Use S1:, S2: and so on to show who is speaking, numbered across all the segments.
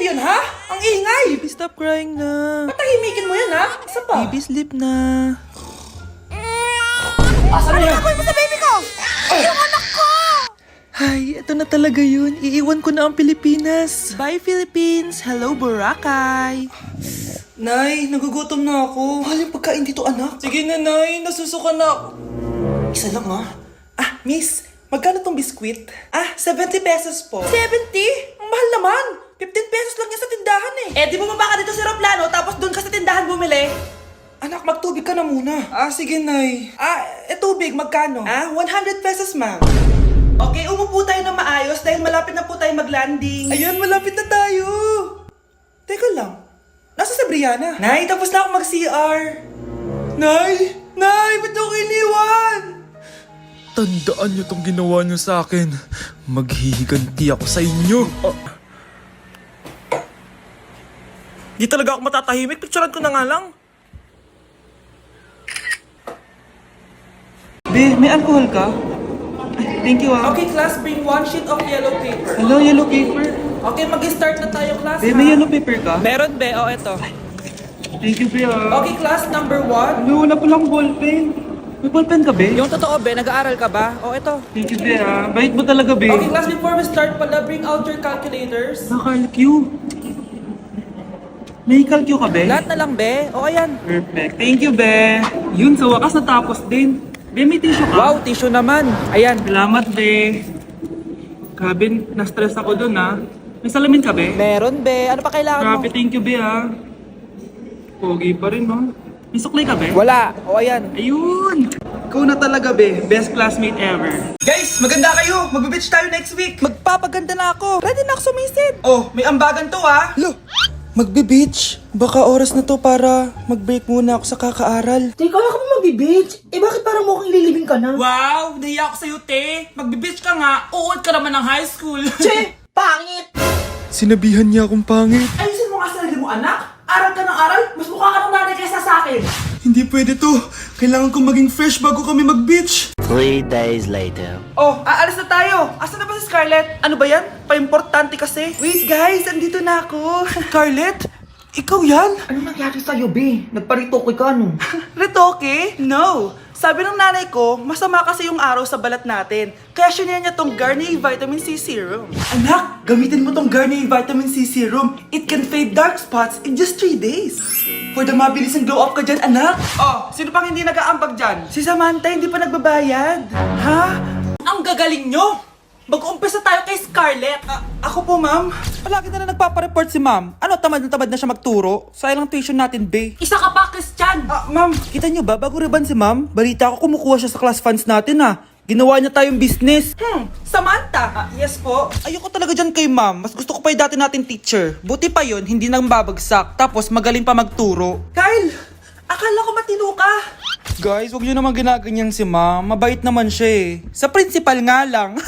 S1: yun, ha? Ang ingay!
S2: Baby, stop crying na.
S1: Patahimikin mo yun, ha? Isa pa.
S2: Baby, sleep na.
S1: Asan na yan?
S3: Ano mo sa baby ko? Yung anak ko!
S2: Ay, ito na talaga yun. Iiwan ko na ang Pilipinas. Bye, Philippines. Hello, Boracay.
S1: Nay, nagugutom na ako. Mahal yung pagkain dito, anak. Sige na, Nay. Nasusuka na ako. Isa lang, ha? Miss, magkano tong biskwit? 70 pesos po. 70? Ang mahal naman. 15 pesos lang yan sa tindahan eh. Di bumaba ka dito sa aeroplano tapos doon ka sa tindahan bumili? Anak, magtubig ka na muna. Sige, Nay. Tubig, magkano? 100 pesos, ma'am. Okay, umupo tayo na maayos dahil malapit na po tayo mag-landing. Ayun, malapit na tayo. Teka lang. Nasa si Brianna? Nay, tapos na ako mag-CR. Nay! Nay, ba't ako iniwan?
S2: Tandaan niyo tong ginawa niyo sa akin. Maghihiganti ako sa inyo.
S1: Di talaga ako matatahimik. Picturean ko na nga lang. Be, may alcohol ka? Thank you, Okay, class, bring 1 sheet of yellow paper. Hello, yellow paper? Okay, mag-start na tayo, class. Be, may yellow paper ka? Meron, be. Eto. Thank you, be. Okay, class, number 1. Ano, wala palang ballpen. May ballpen ka, be?
S4: Yung totoo, be, nag-aaral ka ba? Ito.
S1: Thank you, be, Bait mo talaga, be. Okay, class, before we start pala, bring out your calculators. Q. May calcu ka, be?
S4: Lahat na lang, be. Ayan.
S1: Perfect. Thank you, be. Yun, sa wakas natapos din. Be, may tissue ka?
S4: Wow, tissue naman. Ayan.
S1: Salamat, be. Grabe, na-stress ako dun, ha. May salamin ka, be?
S4: Meron, be. Ano pa kailangan
S1: Grabe,
S4: mo?
S1: thank you, be, ha. Pogi pa rin, no? May suklay ka, be?
S4: Wala. Ayan.
S1: Ayun! Ikaw na talaga, be. Best classmate ever. Guys, maganda kayo. Magbe-beach tayo next week.
S4: Magpapaganda na ako. Ready na ako sumisid.
S1: Oh, may ambagan to, ha.
S2: Lo, magbe-beach. Baka oras na to para mag-break muna ako sa kakaaral.
S3: Teka, wala ka pa magbe-beach? Bakit parang mukhang lilibing ka na?
S1: Wow, nahiya ako sa'yo, te. Magbe-beach ka nga. Uod ka naman ng high school.
S3: Che! Pangit!
S2: Sinabihan niya akong pangit.
S1: Ayusin mo nga sarili mo, anak. Aral ka ng aral. Mas mukha ka ng nanay kaysa sa akin.
S2: Hindi pwede to. Kailangan kong maging fresh bago kami mag-beach.
S5: 3 days later.
S1: Oh, aalis na tayo. Asan na ba si Scarlett? Ano ba yan? Pa-importante kasi. Wait guys, andito na ako. Scarlett? Ikaw yan?
S3: Ano nangyari sa'yo, be? Nagparitoke ka, no?
S1: Retoke? No. Sabi ng nanay ko, masama kasi yung araw sa balat natin. Kaya sinaya niya tong Garnier Vitamin C Serum. Anak, gamitin mo tong Garnier Vitamin C Serum. It can fade dark spots in just 3 days. For the mabilis and glow up ka dyan, anak. Oh, sino pang hindi nag-aambag dyan? Si Samantha hindi pa nagbabayad. Ha? Ang gagaling nyo! Mag-uumpisa tayo kay Scarlett. Ako po, ma'am. Palagi na nagpapareport si ma'am. Ano, tamad na siya magturo? Sayang lang tuition natin, be.
S4: Isa ka pa, Christian.
S1: Ma'am, kita niyo ba, bago riban si ma'am, balita ko kumukuha siya sa class funds natin, Ginawa niya tayong business. Samantha. Yes po. Ayoko talaga dyan kay ma'am. Mas gusto ko pa yung dati natin teacher. Buti pa yun, hindi nang babagsak. Tapos magaling pa magturo. Kyle, akala ko matino ka. Guys, wag niyo naman ginaganyan si ma'am. Mabait naman siya eh. Sa principal nga lang.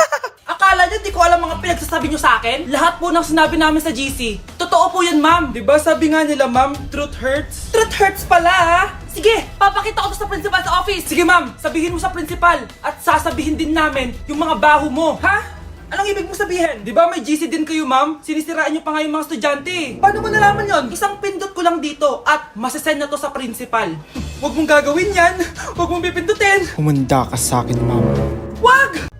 S1: Akala niyo di ko alam mga pinagsasabi niyo sa akin? Lahat po ng sinabi namin sa GC. Totoo po yan, ma'am. Diba sabi nga nila, ma'am, truth hurts? Truth hurts pala, ha? Sige, papakita ko to sa principal sa office. Sige, ma'am, sabihin mo sa principal. At sasabihin din namin yung mga baho mo. Ha? Anong ibig mo sabihin? Di ba may GC din kayo, ma'am? Sinisiraan niyo pa nga yung mga estudyante. Paano mo nalaman yon? Isang pindot ko lang dito at masasend na to sa principal. Huwag mong gagawin yan. Huwag mong pipindutin.
S2: Humanda ka sa akin, ma'am.
S1: Wag!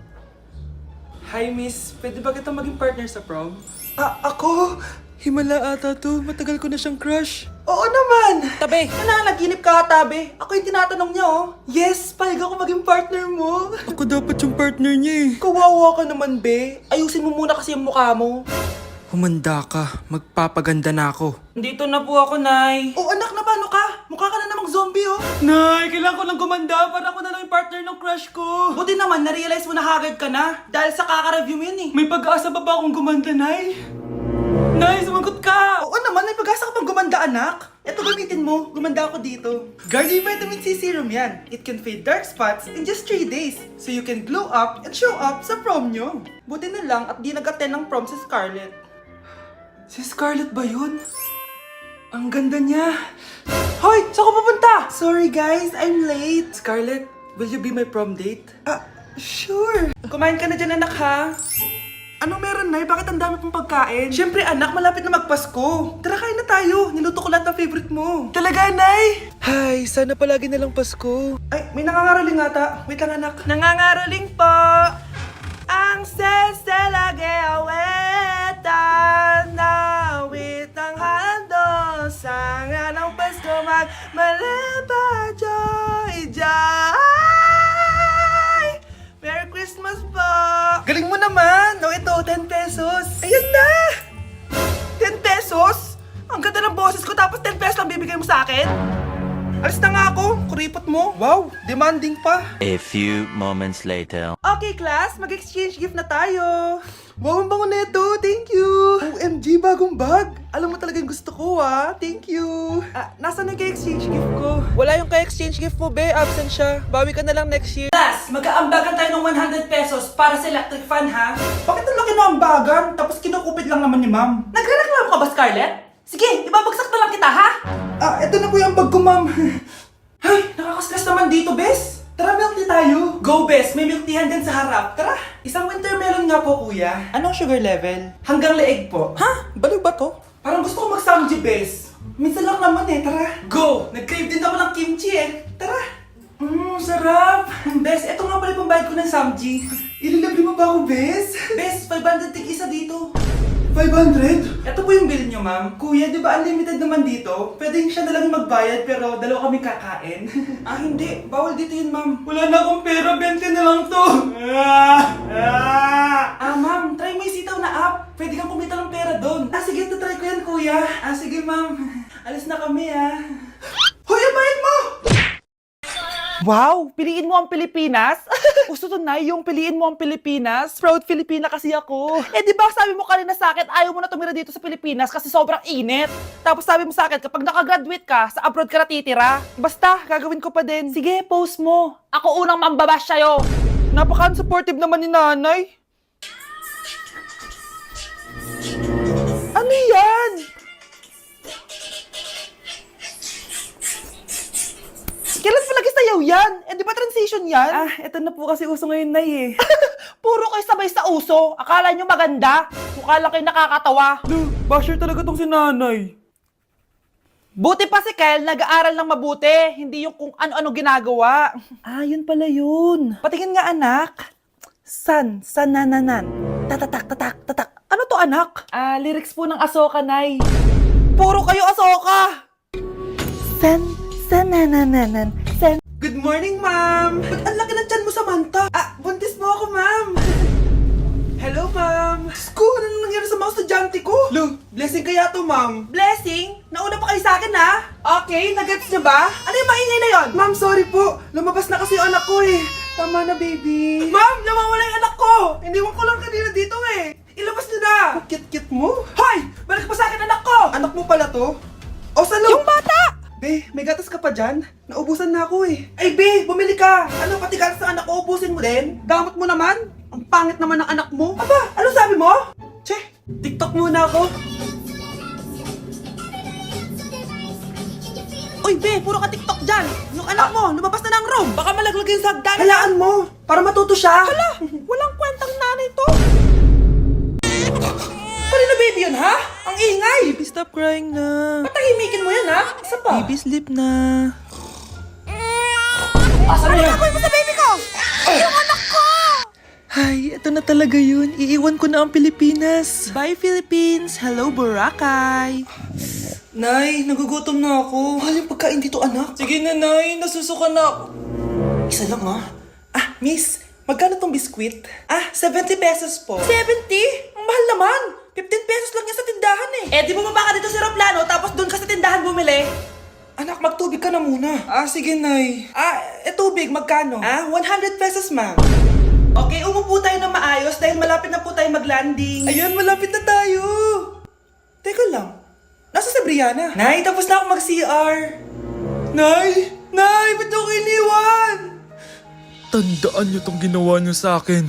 S1: Hi, miss. Pwede ba kita maging partner sa prom? Ako?
S2: Himala ata to. Matagal ko na siyang crush.
S1: Oo naman!
S4: Tabi.
S1: Nananaginip ka, tabi. Ako yung tinatanong niya, oh. Yes, payag ako maging partner mo.
S2: Ako dapat yung partner niya eh.
S1: Kawawa ka naman, be. Ayusin mo muna kasi yung mukha mo.
S2: Humanda ka. Magpapaganda na ako.
S1: Dito na po ako, Nay. Oh, anak, na paano ka? Mukha ka na namang zombie, oh. Nay, kailangan ko lang gumanda para ako na lang yung partner ng crush ko. Buti naman, na-realize mo na haggard ka na. Dahil sa kaka-review mo yun, eh. May pag-asa ba ako gumanda, Nay? Nay, sumagot ka! Oo naman, may pag-asa ka pang gumanda, anak. Ito gamitin mo, gumanda ako dito. Garnier Vitamin C Serum yan. It can fade dark spots in just 3 days. So you can glow up and show up sa prom nyo. Buti na lang at di nag-attend ng prom si Scarlett. Si Scarlett ba yun? Ang ganda niya. Hoy! Saan ko pupunta? Sorry guys, I'm late. Scarlett, will you be my prom date? Sure. Kumain ka na dyan, anak, ha?
S2: Ano meron, Nay? Bakit ang dami pong pagkain? Siyempre, anak, malapit na magpasko. Tara, kain na tayo. Niluto ko lahat ng favorite mo. Talaga, Nay? Ay, sana palagi na lang Pasko. Ay, may nangangaraling ata. Wait lang, anak. Nangangaraling po. Ang seselage awetan na witang hando sa nga ng Pasko magmalaba joy joy. Merry Christmas po! Galing mo naman! No, ito, 10 pesos. Ayan na! 10 pesos? Ang ganda ng boses ko tapos 10 pesos lang bibigay mo sa akin? Alis na nga ako, kuripot mo. Wow, demanding pa.
S5: A few moments later.
S2: Okay, class, mag-exchange gift na tayo. Wow, ang bango nito. Thank you. OMG, bagong bag. Alam mo talaga yung gusto ko, ah. Thank you. Nasaan yung exchange gift ko?
S4: Wala yung ka-exchange gift mo, be. Absent siya. Bawi ka na lang next year.
S1: Class, mag-aambagan tayo ng 100 pesos para sa electric fan, ha? Bakit ang laki ng ambagan? Tapos kinukupit lang naman ni ma'am.
S4: Nagre-reklamo ka ba, Scarlett? Sige, ibabagsak na lang kita, ha?
S1: Ito na po yung bag ko, ma'am. Ay, nakakaskas naman dito, bes. Tara, milk tea tayo. Go, bes. May milk tea din sa harap. Tara. Isang winter melon nga po, kuya. Anong sugar level? Hanggang leeg po. Ha? Baliw ba to? Parang gusto ko mag-samji, bes. Minsan lang naman eh. Tara. Go! Nag-crave din ako ng kimchi eh. Tara. Sarap. Bes, eto nga pala yung pambayad ko ng samji. Ililibre mo ba ako, bes? Bes, 500 tig isa dito. 500? Ito po yung bill nyo, ma'am. Kuya, di ba unlimited naman dito? Pwedeng siya na lang yung magbayad pero dalawa kami kakain. Hindi. Bawal dito yun, ma'am. Wala na akong pera. 20 na lang to. Ma'am. Try mo yung sitaw na app. Pwede kang kumita ng pera doon. Sige. Try ko yan, kuya. Sige, ma'am. Alis na kami, Hoy, abayin mo!
S2: Wow, piliin mo ang Pilipinas? Gusto to, Nay, yung piliin mo ang Pilipinas. Proud Filipina kasi ako. Di ba sabi mo kanina sa akin, ayaw mo na tumira dito sa Pilipinas kasi sobrang init. Tapos sabi mo sa akin, kapag nakagraduate ka, sa abroad ka na titira. Basta, gagawin ko pa din. Sige, post mo. Ako unang mambabash sa'yo. Napaka-supportive naman ni nanay. Ano yan? Kailan palagi sayaw yan? Di ba transition yan? Eto na po kasi uso ngayon, Nay eh. Puro kayo sabay sa uso. Akala nyo maganda. Mukha lang kayo nakakatawa. Basher talaga tong si nanay. Buti pa si Kyle, nag-aaral ng mabuti. Hindi yung kung ano-ano ginagawa. Yun pala yun. Patingin nga, anak. Sanananan. Tatatak, tatak, tatak. Ano to, anak? Lyrics po ng Asoka, Nay. Puro kayo Asoka. Sanananan. Good morning, ma'am. Ba't ang laki ng tiyan mo, Samantha? Buntis mo ako, ma'am. Hello, ma'am. Sko, ano nangyari sa mga estudyante ko? Blessing kaya to, ma'am. Blessing? Nauna pa kayo sa akin, ha? Okay, nag-gets niyo ba? Ano yung maingay na yon? Ma'am, sorry po. Lumabas na kasi yung anak ko, eh. Tama na, baby. Ma'am, nawawala yung anak ko. Iniwan ko lang kanina dito, eh. Ilabas niyo na. Kit-kit mo? Hoy! Balik pa sa akin, anak ko! Anak mo pala to? O, salo? Yung bata! Be, may gatas ka pa dyan? Naubusan na ako eh. Ay, Be, bumili ka! Ano, pati gatas ng anak ko, ubusin mo din? Damot mo naman? Ang pangit naman ng anak mo. Aba, ano sabi mo? Che, TikTok muna ako. Uy, Be, puro ka TikTok dyan. Yung anak mo, lumabas na ng room. Baka malaglag yung sagdan. Hayaan mo, para matuto siya. Hala, walang kwentang nanay to. Kanina baby yun, ha? Ang ingay! Baby, stop crying na.
S1: Patahimikin mo yan, ha? Isa pa.
S2: Baby, sleep na.
S1: Asan na yan?
S2: Gagawin mo sa baby ko? Yung anak ko! Ay, ito na talaga yun. Iiwan ko na ang Pilipinas. Bye, Philippines! Hello, Boracay!
S1: Nay, nagugutom na ako. Mahal yung pagkain dito, anak. Sige na, Nay. Nasusuka na ako. Isa lang, ha? Miss, magkano tong biskwit? 70 pesos po. 70? Ang mahal naman. 15 pesos lang yan sa tindahan eh. Di bumaba ka dito sa aeroplano tapos doon ka sa tindahan bumili. Anak, magtubig ka na muna. Sige, Nay. Tubig, magkano? 100 pesos, ma'am. Okay, umupo tayo na maayos dahil malapit na po tayo mag-landing. Ayun, malapit na tayo. Teka lang. Nasa si Brianna? Nay, tapos na ako mag-CR. Nay! Nay, ba't ako iniwan?
S2: Tandaan niyo tong ginawa niyo sa akin.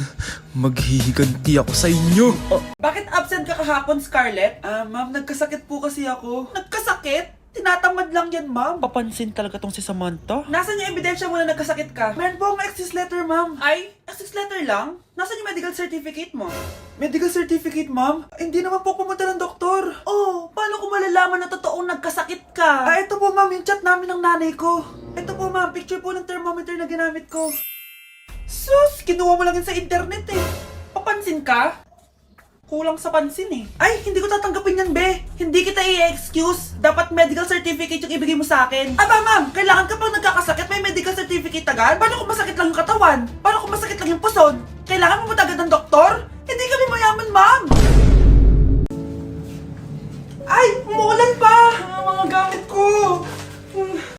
S2: Maghihiganti ako sa inyo.
S1: Bakit absent ka kahapon, Scarlett? Ma'am, nagkasakit po kasi ako. Nagkasakit?
S2: Tinatamad lang yan, ma'am.
S1: Papansin talaga tong si Samantha.
S2: Nasaan yung ebidensya mo na nagkasakit ka? Meron po akong excuse letter, ma'am. Ay, excuse letter lang? Nasaan yung medical certificate mo? Medical certificate, ma'am? Hindi naman po pumunta ng doktor. Oh, paano ko malalaman na totoong nagkasakit ka? Ah, ito po, ma'am, yung chat namin ng nanay ko. Ito po, ma'am, picture po ng thermometer na ginamit ko. Sus, kinuha mo lang yun sa internet eh. Papansin ka? Kulang sa pansin eh. Ay, hindi ko tatanggapin yan, be. Hindi kita i-excuse. Dapat medical certificate yung ibigay mo sa akin. Aba, ma'am, kailangan kapag nagkakasakit may medical certificate agad? Paano kung masakit lang yung katawan? Paano kung masakit lang yung puson? Kailangan mo ba